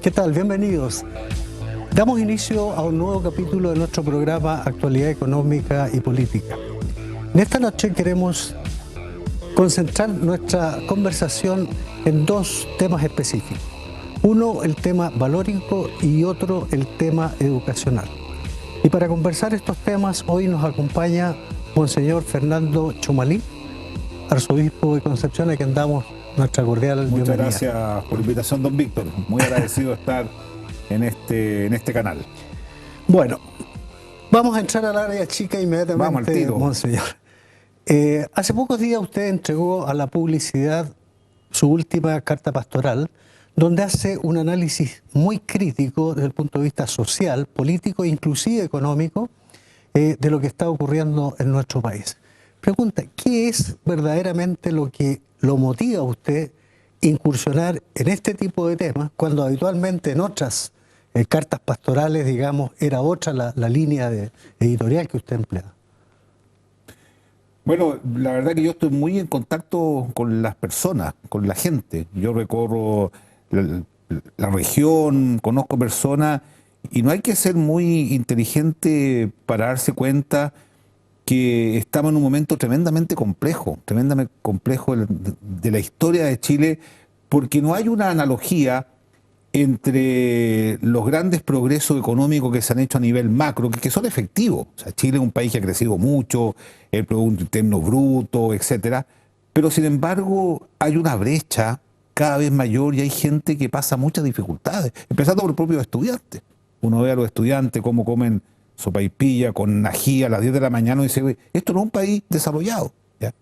¿Qué tal? Bienvenidos. Damos inicio a un nuevo capítulo de nuestro programa Actualidad Económica y Política. En esta noche queremos concentrar nuestra conversación en dos temas específicos. Uno, el tema valórico, y otro, el tema educacional. Y para conversar estos temas, hoy nos acompaña Monseñor Fernando Chumalí, arzobispo de Concepción, a quien damos nuestra cordial bienvenida. Muchas gracias por la invitación, don Víctor. Muy agradecido de estar en este canal. Bueno, vamos a entrar al área chica inmediatamente, vamos al tiro. Monseñor. Hace pocos días usted entregó a la publicidad su última carta pastoral, donde hace un análisis muy crítico desde el punto de vista social, político e inclusive económico de lo que está ocurriendo en nuestro país. Pregunta, ¿qué es verdaderamente lo que lo motiva a usted incursionar en este tipo de temas cuando habitualmente en otras cartas pastorales, digamos, era otra la línea editorial que usted emplea? Bueno, la verdad que yo estoy muy en contacto con las personas, con la gente. Yo recorro la región, conozco personas y no hay que ser muy inteligente para darse cuenta que estamos en un momento tremendamente complejo de la historia de Chile, porque no hay una analogía entre los grandes progresos económicos que se han hecho a nivel macro, que son efectivos. O sea, Chile es un país que ha crecido mucho, el Producto Interno Bruto, etcétera, pero sin embargo hay una brecha cada vez mayor y hay gente que pasa muchas dificultades, empezando por los propios estudiantes. Uno ve a los estudiantes cómo comen sopaipilla con ají a las 10 de la mañana y dice, esto no es un país desarrollado, ¿ya?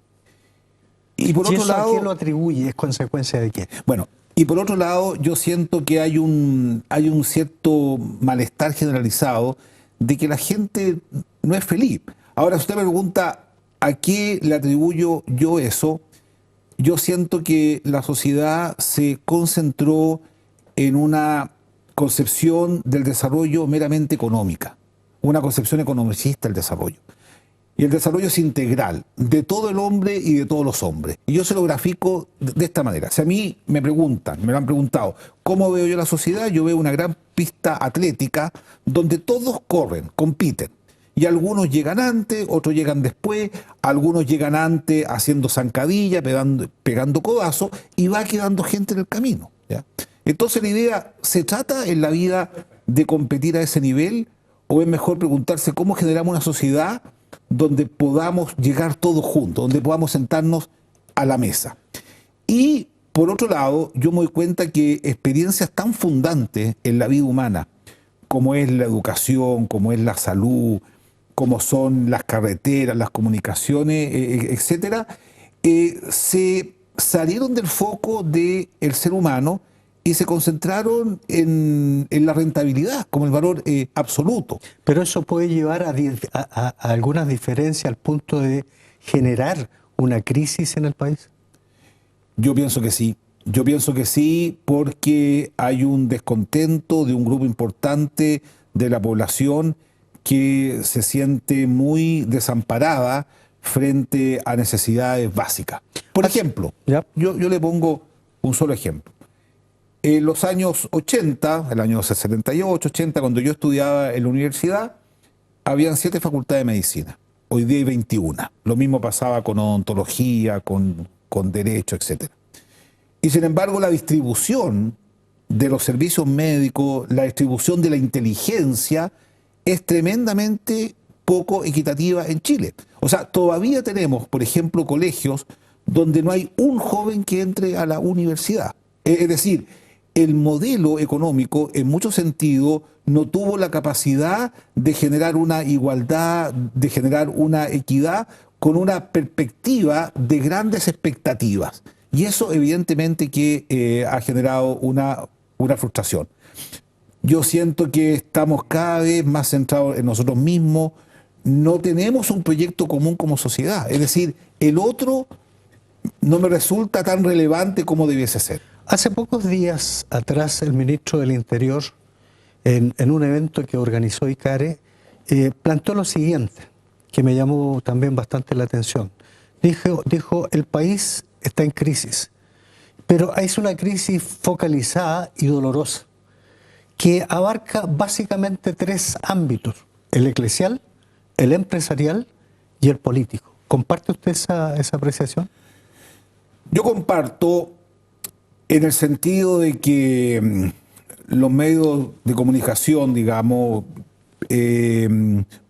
Y por otro lado, ¿a quién lo atribuye? ¿Es consecuencia de qué? Bueno, y por otro lado, yo siento que hay un cierto malestar generalizado de que la gente no es feliz. Ahora, si usted me pregunta a qué le atribuyo yo eso, yo siento que la sociedad se concentró en una concepción del desarrollo meramente económica, una concepción economicista del desarrollo. Y el desarrollo es integral, de todo el hombre y de todos los hombres. Y yo se lo grafico de esta manera. Si a mí me lo han preguntado, ¿cómo veo yo la sociedad? Yo veo una gran pista atlética donde todos corren, compiten. Y algunos llegan antes, otros llegan después, algunos llegan antes haciendo zancadilla, pegando codazos, y va quedando gente en el camino, ¿ya? Entonces la idea, ¿se trata en la vida de competir a ese nivel? ¿O es mejor preguntarse cómo generamos una sociedad donde podamos llegar todos juntos, donde podamos sentarnos a la mesa? Y por otro lado, yo me doy cuenta que experiencias tan fundantes en la vida humana, como es la educación, como es la salud, como son las carreteras, las comunicaciones, etcétera, se salieron del foco del ser humano y se concentraron en la rentabilidad como el valor absoluto. Pero eso puede llevar a algunas diferencias al punto de generar una crisis en el país. Yo pienso que sí. Yo pienso que sí, porque hay un descontento de un grupo importante de la población que se siente muy desamparada frente a necesidades básicas. Por ejemplo, yo le pongo un solo ejemplo. En los años 80, el año 78, 80, cuando yo estudiaba en la universidad, habían 7 facultades de medicina. Hoy día hay 21. Lo mismo pasaba con odontología, con derecho, etc. Y sin embargo, la distribución de los servicios médicos, la distribución de la inteligencia, es tremendamente poco equitativa en Chile. O sea, todavía tenemos, por ejemplo, colegios donde no hay un joven que entre a la universidad. Es decir, el modelo económico, en muchos sentidos, no tuvo la capacidad de generar una igualdad, de generar una equidad con una perspectiva de grandes expectativas. Y eso evidentemente que ha generado una frustración. Yo siento que estamos cada vez más centrados en nosotros mismos, no tenemos un proyecto común como sociedad. Es decir, el otro no me resulta tan relevante como debiese ser. Hace pocos días atrás el ministro del Interior, en un evento que organizó ICARE, planteó lo siguiente, que me llamó también bastante la atención. Dijo, el país está en crisis, pero es una crisis focalizada y dolorosa. que abarca básicamente tres ámbitos: el eclesial, el empresarial y el político. ¿Comparte usted esa apreciación? Yo comparto en el sentido de que los medios de comunicación, digamos,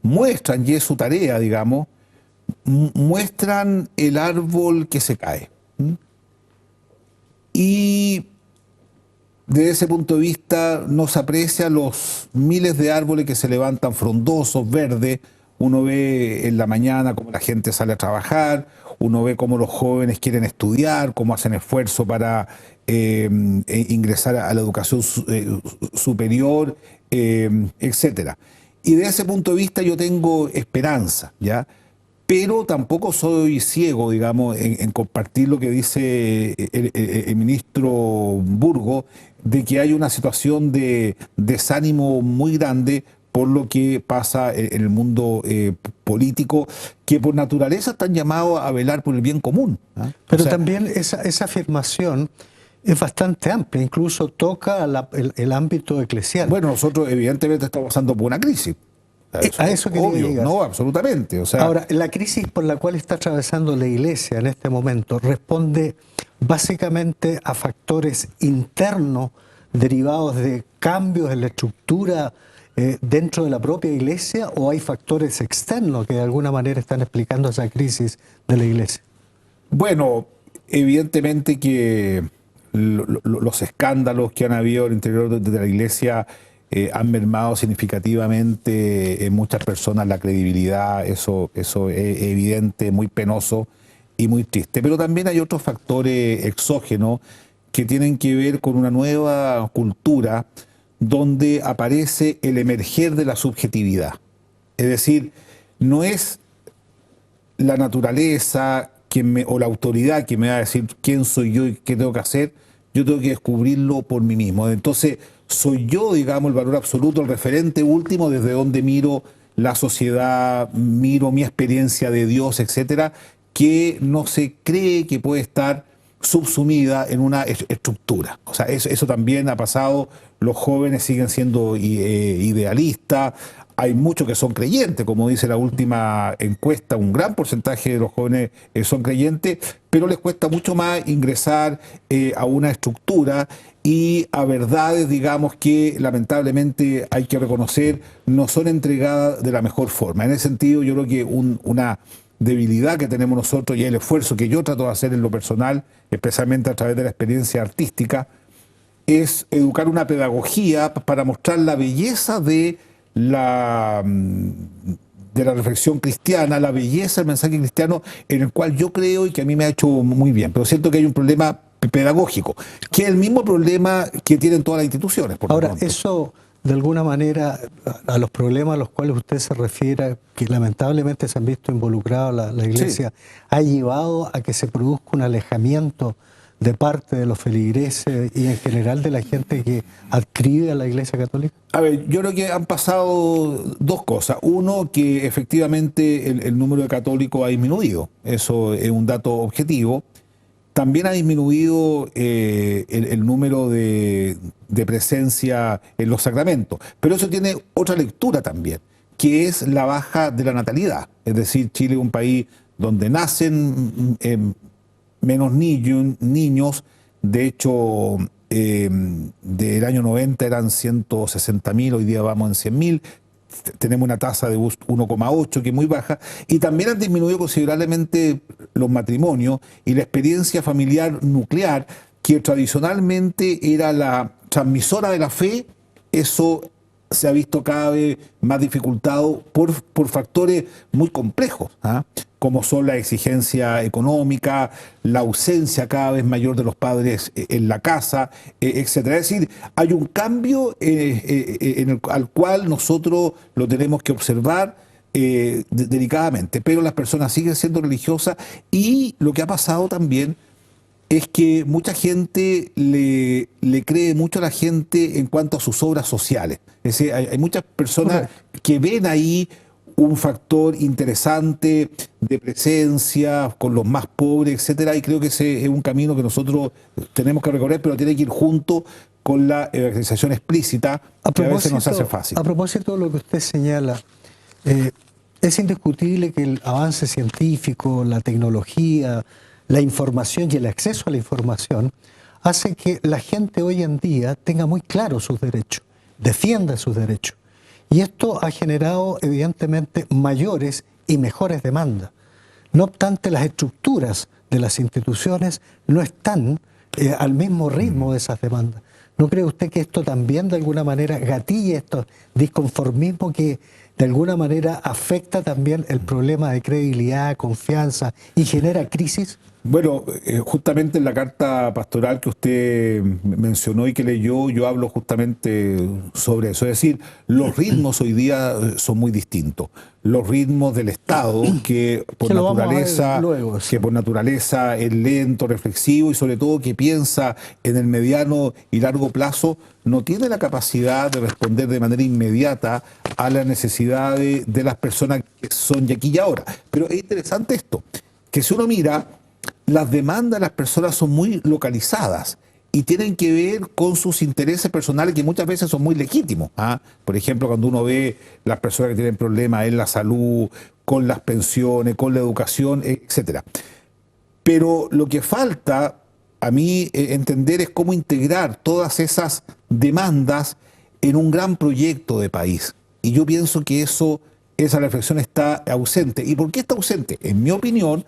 muestran, y es su tarea, digamos, muestran el árbol que se cae. Y desde ese punto de vista no se aprecia los miles de árboles que se levantan frondosos, verdes. Uno ve en la mañana cómo la gente sale a trabajar, uno ve cómo los jóvenes quieren estudiar, cómo hacen esfuerzo para ingresar a la educación superior, etcétera. Y desde ese punto de vista yo tengo esperanza, ¿ya? Pero tampoco soy ciego, digamos, en compartir lo que dice el ministro Burgo, de que hay una situación de desánimo muy grande por lo que pasa en el mundo político, que por naturaleza están llamados a velar por el bien común. ¿Ah? Pero también esa afirmación es bastante amplia, incluso toca el ámbito eclesial. Bueno, nosotros evidentemente estamos pasando por una crisis. A eso quería obvio, llegar. no, absolutamente. O sea, ahora, la crisis por la cual está atravesando la Iglesia en este momento responde básicamente a factores internos derivados de cambios en la estructura dentro de la propia Iglesia, ¿o hay factores externos que de alguna manera están explicando esa crisis de la Iglesia? Bueno, evidentemente que los escándalos que han habido al interior de la Iglesia han mermado significativamente en muchas personas la credibilidad. Eso es evidente, muy penoso y muy triste. Pero también hay otros factores exógenos que tienen que ver con una nueva cultura donde aparece el emerger de la subjetividad. Es decir, no es la naturaleza o la autoridad que me va a decir quién soy yo y qué tengo que hacer. Yo tengo que descubrirlo por mí mismo. Entonces, soy yo, digamos, el valor absoluto, el referente último desde donde miro la sociedad, miro mi experiencia de Dios, etcétera, que no se cree que puede estar subsumida en una estructura. O sea, eso también ha pasado. Los jóvenes siguen siendo idealistas. Hay muchos que son creyentes, como dice la última encuesta, un gran porcentaje de los jóvenes son creyentes, pero les cuesta mucho más ingresar a una estructura y a verdades, digamos, que lamentablemente hay que reconocer no son entregadas de la mejor forma. En ese sentido, yo creo que una debilidad que tenemos nosotros y el esfuerzo que yo trato de hacer en lo personal, especialmente a través de la experiencia artística, es educar una pedagogía para mostrar la belleza de la reflexión cristiana, la belleza del mensaje cristiano, en el cual yo creo y que a mí me ha hecho muy bien. Pero siento que hay un problema pedagógico, que es el mismo problema que tienen todas las instituciones. Ahora, eso de alguna manera, a los problemas a los cuales usted se refiere, que lamentablemente se han visto involucrados la Iglesia, sí, ha llevado a que se produzca un alejamiento de parte de los feligreses y en general de la gente que adscribe a la Iglesia Católica? A ver, yo creo que han pasado dos cosas. Uno, que efectivamente el número de católicos ha disminuido. Eso es un dato objetivo. También ha disminuido el número de presencia en los sacramentos. Pero eso tiene otra lectura también, que es la baja de la natalidad. Es decir, Chile es un país donde nacen menos niños. De hecho, del año 90 eran 160.000, hoy día vamos en 100.000. Tenemos una tasa de 1,8 que es muy baja, y también han disminuido considerablemente los matrimonios y la experiencia familiar nuclear, que tradicionalmente era la transmisora de la fe. Eso se ha visto cada vez más dificultado por factores muy complejos, ¿ah? Como son la exigencia económica, la ausencia cada vez mayor de los padres en la casa, etcétera. Es decir, hay un cambio al cual nosotros lo tenemos que observar delicadamente, pero las personas siguen siendo religiosas, y lo que ha pasado también es que mucha gente le cree mucho a la gente en cuanto a sus obras sociales. Es decir, hay muchas personas que ven ahí un factor interesante de presencia con los más pobres, etcétera, y creo que ese es un camino que nosotros tenemos que recorrer, pero tiene que ir junto con la evangelización explícita, que a veces nos hace fácil. A propósito de lo que usted señala, es indiscutible que el avance científico, la tecnología, la información y el acceso a la información hace que la gente hoy en día tenga muy claros sus derechos, defienda sus derechos. Y esto ha generado evidentemente mayores y mejores demandas. No obstante, las estructuras de las instituciones no están al mismo ritmo de esas demandas. ¿No cree usted que esto también de alguna manera gatilla estos disconformismos que de alguna manera afecta también el problema de credibilidad, confianza y genera crisis? Bueno, justamente en la carta pastoral que usted mencionó y que leyó, yo hablo justamente sobre eso. Es decir, los ritmos hoy día son muy distintos. Los ritmos del Estado, que por naturaleza es lento, reflexivo y sobre todo que piensa en el mediano y largo plazo, no tiene la capacidad de responder de manera inmediata a las necesidades de las personas que son de aquí y ahora. Pero es interesante esto, que si uno mira, las demandas de las personas son muy localizadas y tienen que ver con sus intereses personales que muchas veces son muy legítimos. Por ejemplo, cuando uno ve las personas que tienen problemas en la salud, con las pensiones, con la educación, etcétera. Pero lo que falta a mí entender es cómo integrar todas esas demandas en un gran proyecto de país. Y yo pienso que esa reflexión está ausente. ¿Y por qué está ausente? En mi opinión,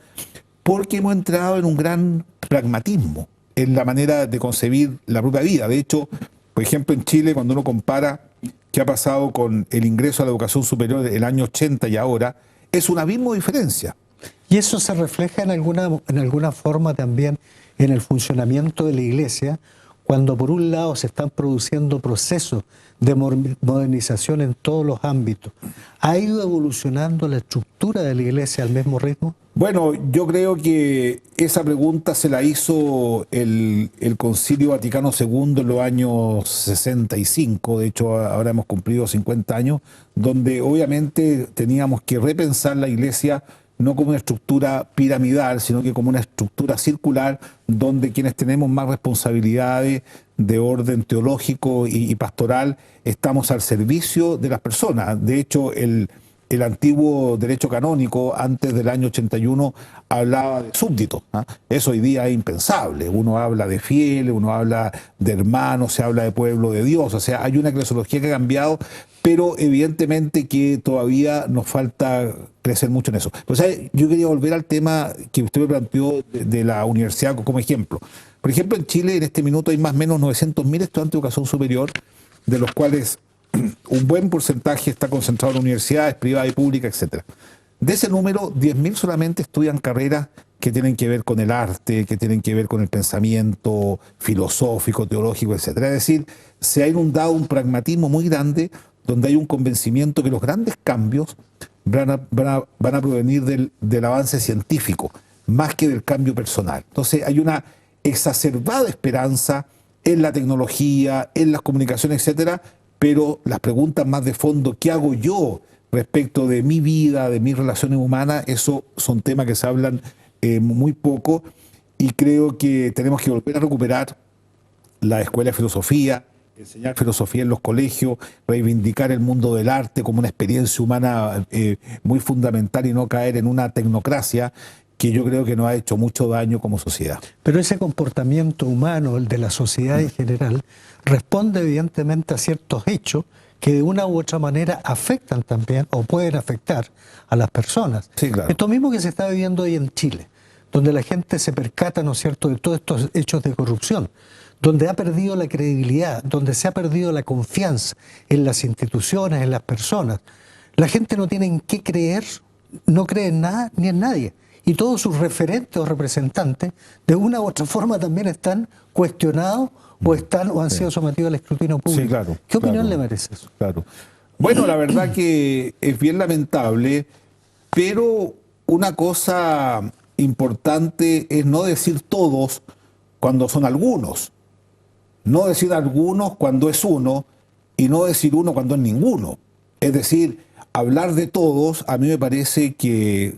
porque hemos entrado en un gran pragmatismo en la manera de concebir la propia vida. De hecho, por ejemplo, en Chile, cuando uno compara qué ha pasado con el ingreso a la educación superior el año 80 y ahora, es un abismo de diferencia. Y eso se refleja en alguna forma también en el funcionamiento de la Iglesia, cuando por un lado se están produciendo procesos de modernización en todos los ámbitos. ¿Ha ido evolucionando la estructura de la Iglesia al mismo ritmo? Bueno, yo creo que esa pregunta se la hizo el Concilio Vaticano II en los años 65, de hecho ahora hemos cumplido 50 años, donde obviamente teníamos que repensar la Iglesia no como una estructura piramidal, sino que como una estructura circular, donde quienes tenemos más responsabilidades de orden teológico y pastoral estamos al servicio de las personas. De hecho, el antiguo derecho canónico, antes del año 81, hablaba de súbditos. Eso hoy día es impensable. Uno habla de fieles, uno habla de hermanos, se habla de pueblo de Dios. O sea, hay una eclesiología que ha cambiado, pero evidentemente que todavía nos falta crecer mucho en eso. O sea, yo quería volver al tema que usted me planteó de la universidad como ejemplo. Por ejemplo, en Chile en este minuto hay más o menos 900.000 estudiantes de educación superior, de los cuales un buen porcentaje está concentrado en universidades privadas y públicas, etc. De ese número, 10.000 solamente estudian carreras que tienen que ver con el arte, que tienen que ver con el pensamiento filosófico, teológico, etc. Es decir, se ha inundado un pragmatismo muy grande donde hay un convencimiento que los grandes cambios van a provenir del avance científico, más que del cambio personal. Entonces hay una exacerbada esperanza en la tecnología, en las comunicaciones, etcétera, pero las preguntas más de fondo, ¿qué hago yo respecto de mi vida, de mis relaciones humanas? Eso son temas que se hablan muy poco y creo que tenemos que volver a recuperar la escuela de filosofía, enseñar filosofía en los colegios, reivindicar el mundo del arte como una experiencia humana muy fundamental y no caer en una tecnocracia que yo creo que nos ha hecho mucho daño como sociedad. Pero ese comportamiento humano, el de la sociedad en general, responde evidentemente a ciertos hechos que de una u otra manera afectan también o pueden afectar a las personas. Sí, claro. Esto mismo que se está viviendo hoy en Chile, donde la gente se percata, ¿no es cierto?, de todos estos hechos de corrupción, donde ha perdido la credibilidad, donde se ha perdido la confianza en las instituciones, en las personas. La gente no tiene en qué creer, no cree en nada ni en nadie. Y todos sus referentes o representantes, de una u otra forma, también están cuestionados o han sido sometidos al escrutinio público. Sí, claro. ¿Qué opinión le merece eso? Claro. Bueno, la verdad que es bien lamentable, pero una cosa importante es no decir todos cuando son algunos. No decir algunos cuando es uno y no decir uno cuando es ninguno. Es decir, hablar de todos a mí me parece que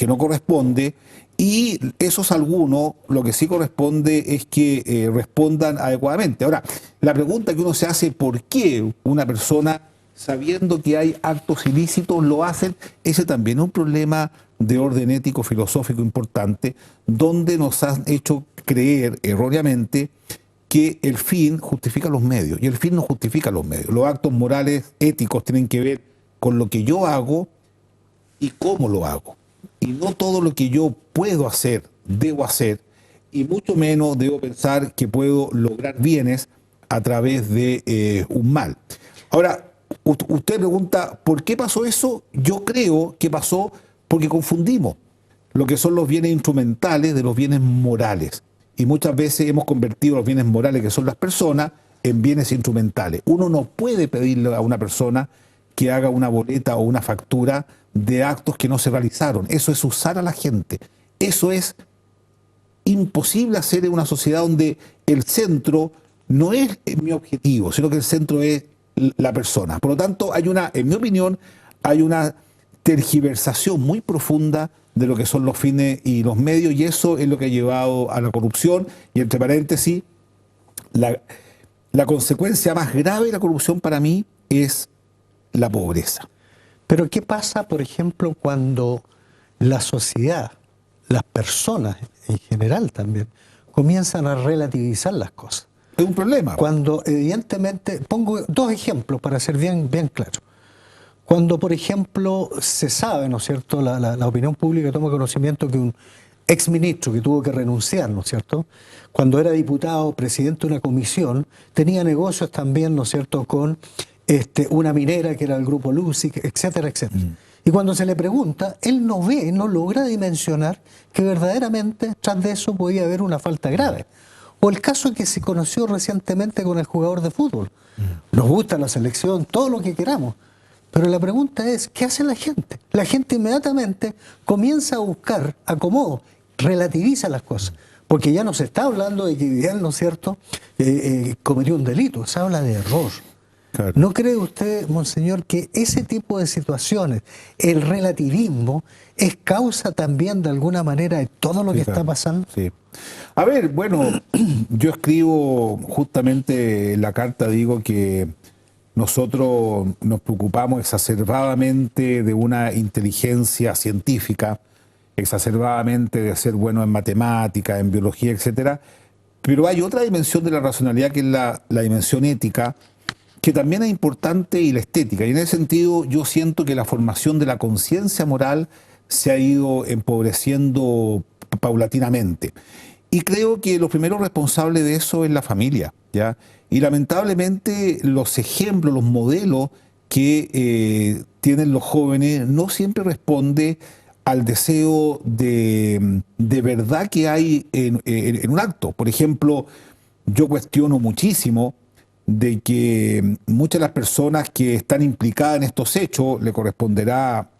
no corresponde Y esos algunos, lo que sí corresponde es que respondan adecuadamente. Ahora, la pregunta que uno se hace, ¿por qué una persona, sabiendo que hay actos ilícitos, lo hacen? Ese también es un problema de orden ético, filosófico importante, donde nos han hecho creer erróneamente que el fin justifica los medios, y el fin no justifica los medios. Los actos morales, éticos, tienen que ver con lo que yo hago y cómo lo hago. Y no todo lo que yo puedo hacer, debo hacer, y mucho menos debo pensar que puedo lograr bienes a través de un mal. Ahora, usted pregunta, ¿por qué pasó eso? Yo creo que pasó porque confundimos lo que son los bienes instrumentales de los bienes morales. Y muchas veces hemos convertido los bienes morales, que son las personas, en bienes instrumentales. Uno no puede pedirle a una persona que haga una boleta o una factura de actos que no se realizaron. Eso es usar a la gente. Eso es imposible hacer en una sociedad donde el centro no es mi objetivo, sino que el centro es la persona. Por lo tanto, en mi opinión, hay una tergiversación muy profunda de lo que son los fines y los medios, y eso es lo que ha llevado a la corrupción. Y entre paréntesis, la consecuencia más grave de la corrupción para mí es la pobreza. Pero ¿qué pasa, por ejemplo, cuando la sociedad, las personas en general también, comienzan a relativizar las cosas? Es un problema. Cuando evidentemente, pongo dos ejemplos para ser bien claro. Cuando, por ejemplo, se sabe, ¿no es cierto?, la opinión pública toma conocimiento que un exministro que tuvo que renunciar, ¿no es cierto?, cuando era diputado, presidente de una comisión, tenía negocios también, ¿no es cierto?, con una minera que era el Grupo Lusic, etcétera, etcétera. Y cuando se le pregunta, él no logra dimensionar que verdaderamente tras de eso podía haber una falta grave. O el caso que se conoció recientemente con el jugador de fútbol. Nos gusta la selección, todo lo que queramos. Pero la pregunta es, ¿qué hace la gente? La gente inmediatamente comienza a buscar acomodo, relativiza las cosas. Porque ya no se está hablando de que Vidal, ¿no es cierto?, cometió un delito, se habla de error. Claro. ¿No cree usted, monseñor, que ese tipo de situaciones, el relativismo, es causa también de alguna manera de todo lo que está pasando? Sí. A ver, bueno, yo escribo justamente en la carta, digo que nosotros nos preocupamos exacerbadamente de una inteligencia científica, exacerbadamente de ser buenos en matemática, en biología, etcétera. Pero hay otra dimensión de la racionalidad, que es la dimensión ética, que también es importante, y la estética. Y en ese sentido yo siento que la formación de la conciencia moral se ha ido empobreciendo paulatinamente. Y creo que los primeros responsables de eso es la familia, ¿ya? Y lamentablemente los ejemplos, los modelos que tienen los jóvenes no siempre responden al deseo de verdad que hay en un acto. Por ejemplo, yo cuestiono muchísimo de que muchas de las personas que están implicadas en estos hechos, le corresponderá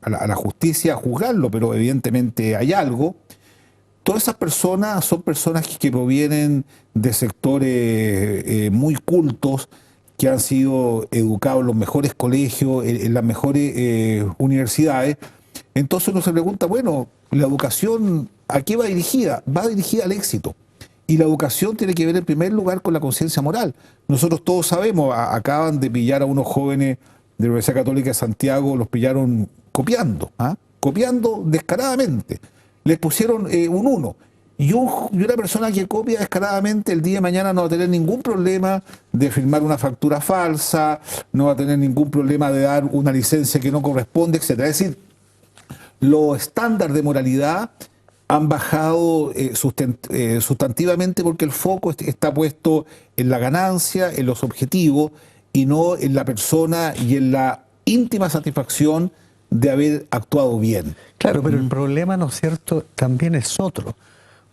a la justicia juzgarlo, pero evidentemente hay algo. Todas esas personas son personas que provienen de sectores muy cultos, que han sido educados en los mejores colegios, en las mejores universidades. Entonces uno se pregunta, bueno, la educación, ¿a qué va dirigida? Va dirigida al éxito. Y la educación tiene que ver en primer lugar con la conciencia moral. Nosotros todos sabemos, acaban de pillar a unos jóvenes de la Universidad Católica de Santiago, los pillaron copiando, copiando descaradamente. Les pusieron un 1. Y una persona que copia descaradamente el día de mañana no va a tener ningún problema de firmar una factura falsa, no va a tener ningún problema de dar una licencia que no corresponde, etc. Es decir, los estándares de moralidad han bajado sustantivamente, porque el foco está puesto en la ganancia, en los objetivos, y no en la persona y en la íntima satisfacción de haber actuado bien. Claro, pero el problema, ¿no es cierto?, también es otro,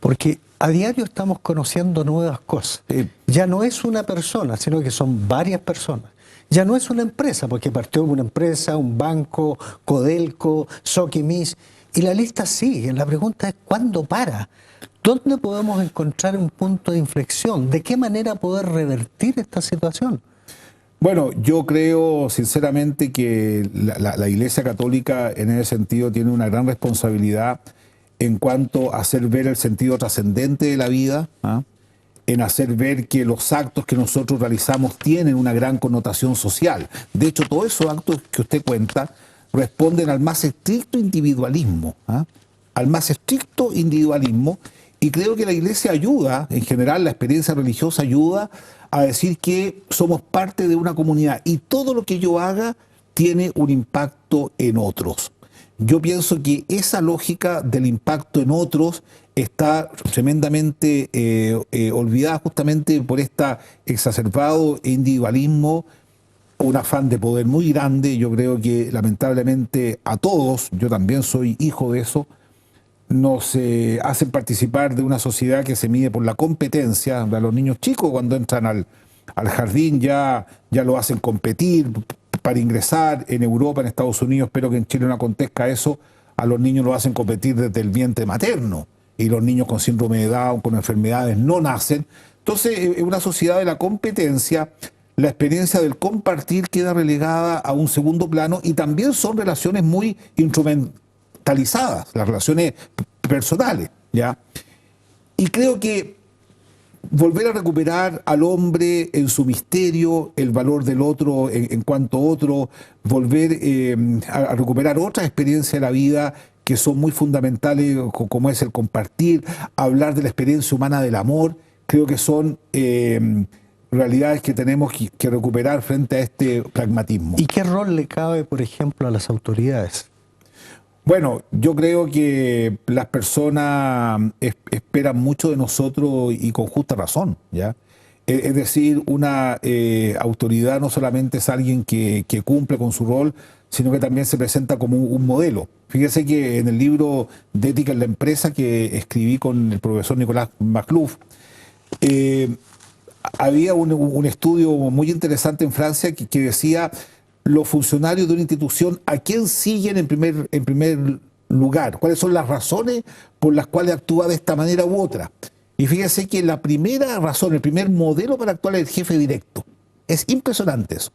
porque a diario estamos conociendo nuevas cosas. Ya no es una persona, sino que son varias personas. Ya no es una empresa, porque partió una empresa, un banco, Codelco, Soquimis, y la lista sigue. La pregunta es, ¿cuándo para? ¿Dónde podemos encontrar un punto de inflexión? ¿De qué manera poder revertir esta situación? Bueno, yo creo sinceramente que la Iglesia Católica en ese sentido tiene una gran responsabilidad en cuanto a hacer ver el sentido trascendente de la vida, ¿ah? En hacer ver que los actos que nosotros realizamos tienen una gran connotación social. De hecho, todos esos actos que usted cuenta responden al más estricto individualismo, ¿ah? Al más estricto individualismo, y creo que la Iglesia ayuda, en general la experiencia religiosa ayuda a decir que somos parte de una comunidad y todo lo que yo haga tiene un impacto en otros. Yo pienso que esa lógica del impacto en otros está tremendamente olvidada justamente por este exacerbado individualismo, un afán de poder muy grande. Yo creo que lamentablemente a todos, yo también soy hijo de eso, nos hacen participar de una sociedad que se mide por la competencia. A los niños chicos cuando entran al jardín ya lo hacen competir para ingresar. En Europa, en Estados Unidos, espero que en Chile no acontezca eso, a los niños lo hacen competir desde el vientre materno, y los niños con síndrome de Down, con enfermedades, no nacen. Entonces, en una sociedad de la competencia, la experiencia del compartir queda relegada a un segundo plano, y también son relaciones muy instrumentalizadas, las relaciones personales, ¿ya? Y creo que volver a recuperar al hombre en su misterio, el valor del otro en cuanto otro, volver a recuperar otras experiencias de la vida que son muy fundamentales, como es el compartir, hablar de la experiencia humana del amor. Creo que son realidades que tenemos que recuperar frente a este pragmatismo. ¿Y qué rol le cabe, por ejemplo, a las autoridades? Bueno, yo creo que las personas esperan mucho de nosotros, y con justa razón, ¿ya? Es decir, una autoridad no solamente es alguien que cumple con su rol, sino que también se presenta como un modelo. Fíjese que en el libro de Ética en la Empresa que escribí con el profesor Nicolás Maclouf, había un estudio muy interesante en Francia que decía: los funcionarios de una institución, ¿a quién siguen en primer lugar? ¿Cuáles son las razones por las cuales actúa de esta manera u otra? Y fíjese que la primera razón, el primer modelo para actuar es el jefe directo. Es impresionante eso.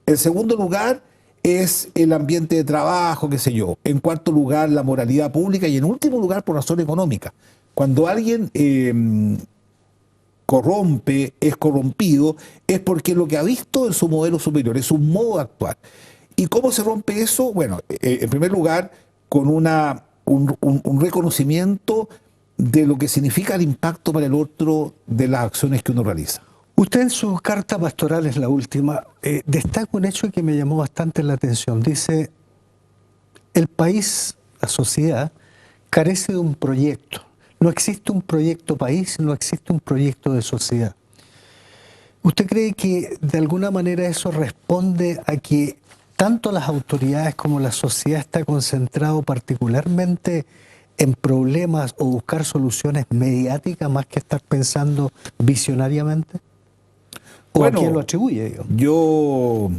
En segundo lugar es el ambiente de trabajo, qué sé yo. En cuarto lugar, la moralidad pública. Y en último lugar, por razón económica. Cuando alguien corrompe, es corrompido, es porque lo que ha visto en su modelo superior, es un modo de actuar. ¿Y cómo se rompe eso? Bueno, en primer lugar, con un reconocimiento de lo que significa el impacto para el otro de las acciones que uno realiza. Usted en su carta pastoral, es la última, destaca un hecho que me llamó bastante la atención. Dice: el país, la sociedad, carece de un proyecto. No existe un proyecto país, no existe un proyecto de sociedad. ¿Usted cree que de alguna manera eso responde a que tanto las autoridades como la sociedad está concentrado particularmente en problemas o buscar soluciones mediáticas más que estar pensando visionariamente? ¿O Bueno, a quién lo atribuye? Digamos?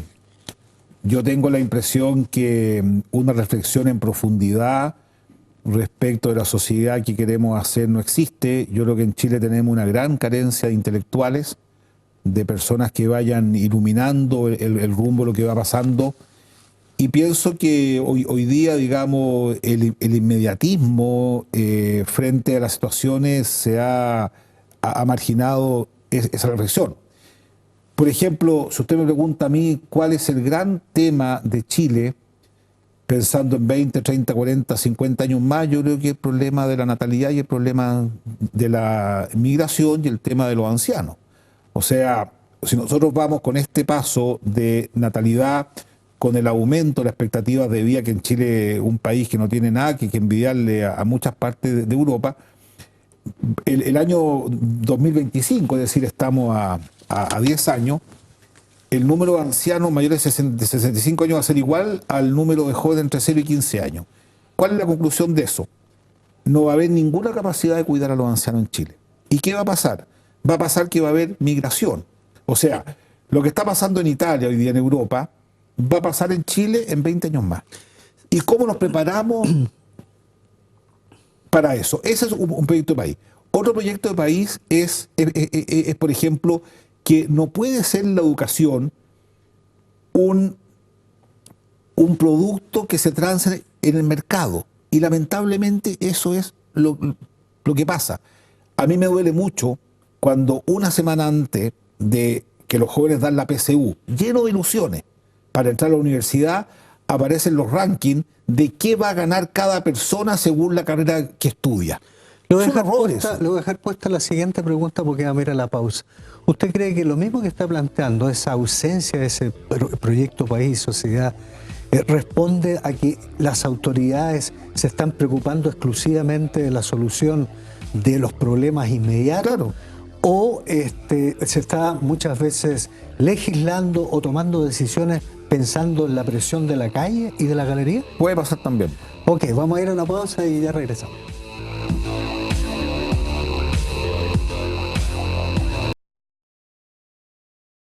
Yo tengo la impresión que una reflexión en profundidad respecto de la sociedad que queremos hacer no existe. Yo creo que en Chile tenemos una gran carencia de intelectuales, de personas que vayan iluminando el rumbo de lo que va pasando. Y pienso que hoy día, digamos, el inmediatismo frente a las situaciones se ha marginado esa reflexión. Por ejemplo, si usted me pregunta a mí cuál es el gran tema de Chile, pensando en 20, 30, 40, 50 años más, yo creo que el problema de la natalidad y el problema de la migración y el tema de los ancianos. O sea, si nosotros vamos con este paso de natalidad, con el aumento de las expectativas de vida, que en Chile es un país que no tiene nada que envidiarle a muchas partes de Europa, el año 2025, es decir, estamos a 10 años, el número de ancianos mayores de 65 años va a ser igual al número de jóvenes entre 0 y 15 años. ¿Cuál es la conclusión de eso? No va a haber ninguna capacidad de cuidar a los ancianos en Chile. ¿Y qué va a pasar? Va a pasar que va a haber migración. O sea, lo que está pasando en Italia hoy día en Europa, va a pasar en Chile en 20 años más. ¿Y cómo nos preparamos para eso? Ese es un proyecto de país. Otro proyecto de país es, por ejemplo, que no puede ser la educación un producto que se transe en el mercado. Y lamentablemente eso es lo que pasa. A mí me duele mucho cuando una semana antes de que los jóvenes dan la PSU, lleno de ilusiones para entrar a la universidad, aparecen los rankings de qué va a ganar cada persona según la carrera que estudia. Le voy a dejar puesta la siguiente pregunta porque vamos a ir a la pausa. ¿Usted cree que lo mismo que está planteando, esa ausencia de ese proyecto país, sociedad, responde a que las autoridades se están preocupando exclusivamente de la solución de los problemas inmediatos? Claro. ¿O se está muchas veces legislando o tomando decisiones pensando en la presión de la calle y de la galería? Puede pasar también. Ok, vamos a ir a una pausa y ya regresamos.